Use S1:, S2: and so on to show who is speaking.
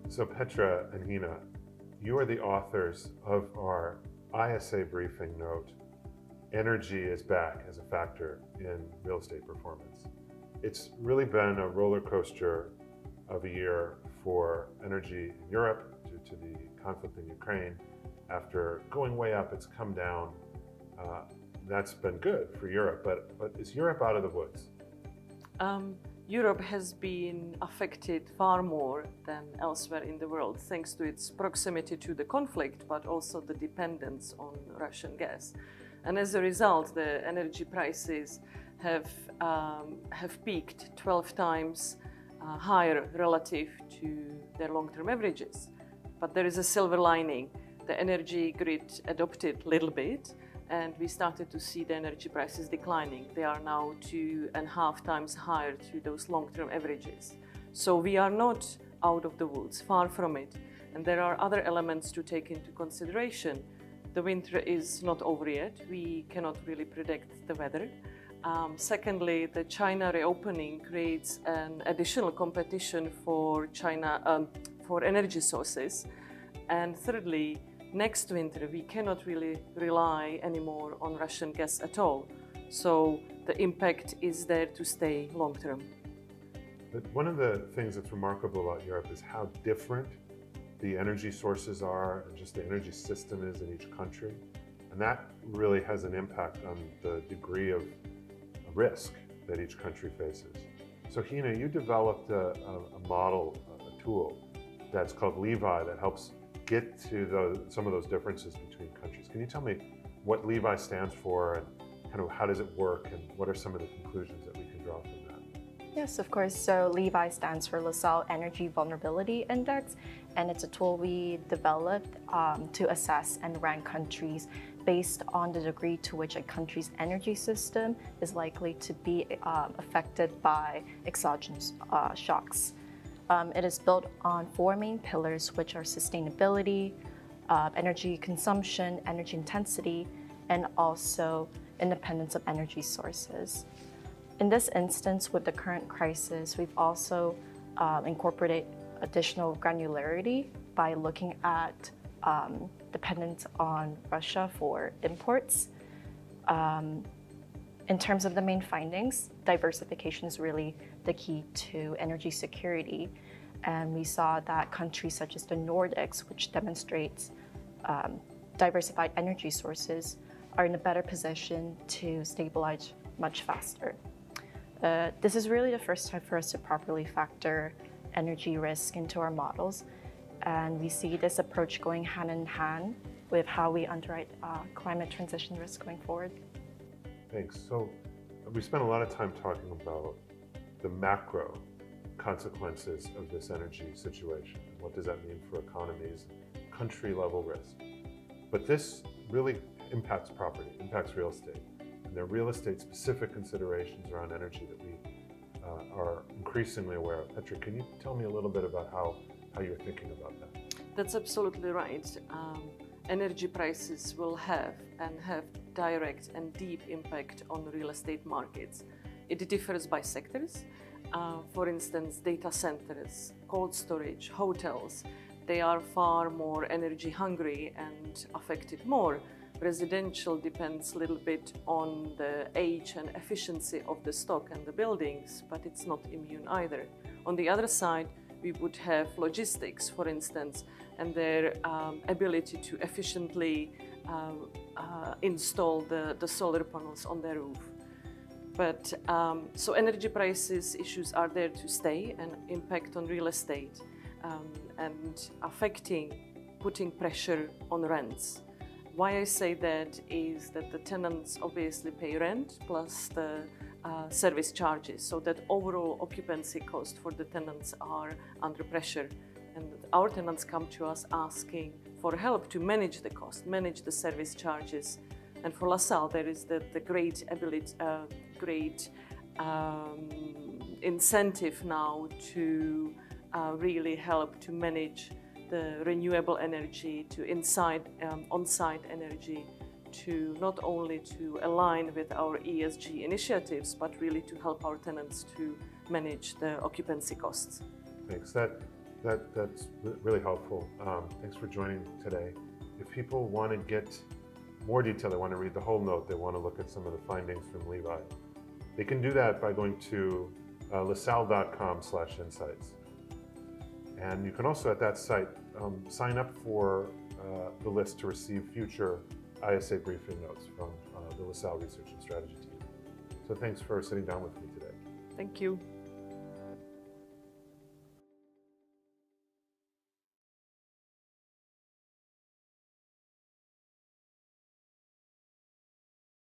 S1: So Petra and Hina, you are the authors of our ISA briefing note, Energy is Back as a Factor in Real Estate Performance. It's really been a roller coaster of a year for energy in Europe due to the conflict in Ukraine. After going way up, it's come down. That's been good for Europe, but is Europe out of the woods?
S2: Europe has been affected far more than elsewhere in the world, thanks to its proximity to the conflict, but also the dependence on Russian gas. And as a result, the energy prices have peaked 12 times higher relative to their long-term averages. But there is a silver lining. The energy grid adopted a little bit, and we started to see the energy prices declining. They are now 2.5 times higher to those long-term averages. So we are not out of the woods, far from it. And there are other elements to take into consideration. The winter is not over yet. We cannot really predict the weather. Secondly, the China reopening creates an additional competition for China for energy sources. And thirdly, next winter, we cannot really rely anymore on Russian gas at all. So the impact is there to stay long term.
S1: But one of the things that's remarkable about Europe is how different the energy sources are and just the energy system is in each country. And that really has an impact on the degree of risk that each country faces. So Hina, you developed a model, a tool that's called Levi that helps get to some of those differences between countries. Can you tell me what Levi stands for and kind of how does it work and what are some of the conclusions that we can draw from that?
S3: Yes, of course. So Levi stands for LaSalle Energy Vulnerability Index, and it's a tool we developed to assess and rank countries based on the degree to which a country's energy system is likely to be affected by exogenous shocks. It is built on 4 main pillars, which are sustainability, energy consumption, energy intensity, and also independence of energy sources. In this instance, with the current crisis, we've also incorporated additional granularity by looking at dependence on Russia for imports. In terms of the main findings, diversification is really the key to energy security. And we saw that countries such as the Nordics, which demonstrates diversified energy sources, are in a better position to stabilize much faster. This is really the first time for us to properly factor energy risk into our models. And we see this approach going hand in hand with how we underwrite climate transition risk going forward.
S1: Thanks. So we spent a lot of time talking about the macro consequences of this energy situation. What does that mean for economies, country level risk? But this really impacts property, impacts real estate. And there are real estate specific considerations around energy that we are increasingly aware of. Petra, can you tell me a little bit about how you're thinking about that?
S2: That's absolutely right. Energy prices will have direct and deep impact on real estate markets. It differs by sectors. For instance, data centers, cold storage, hotels, they are far more energy hungry and affected more. Residential depends a little bit on the age and efficiency of the stock and the buildings, but it's not immune either. On the other side, we would have logistics, for instance, and their ability to efficiently install the solar panels on their roof. But so energy prices issues are there to stay and impact on real estate and putting pressure on rents. Why I say that is that the tenants obviously pay rent plus the service charges, so that overall occupancy cost for the tenants are under pressure. And our tenants come to us asking for help to manage the cost, manage the service charges. And for LaSalle, there is the great incentive now to really help to manage the renewable energy, to on-site energy, to not only to align with our ESG initiatives, but really to help our tenants to manage the occupancy costs.
S1: Thanks. That That's really helpful. Thanks for joining today. If people want to get more detail, they want to read the whole note, they want to look at some of the findings from Levi, they can do that by going to lasalle.com/insights. And you can also at that site sign up for the list to receive future ISA briefing notes from the LaSalle Research and Strategy team. So thanks for sitting down with me today.
S2: Thank you.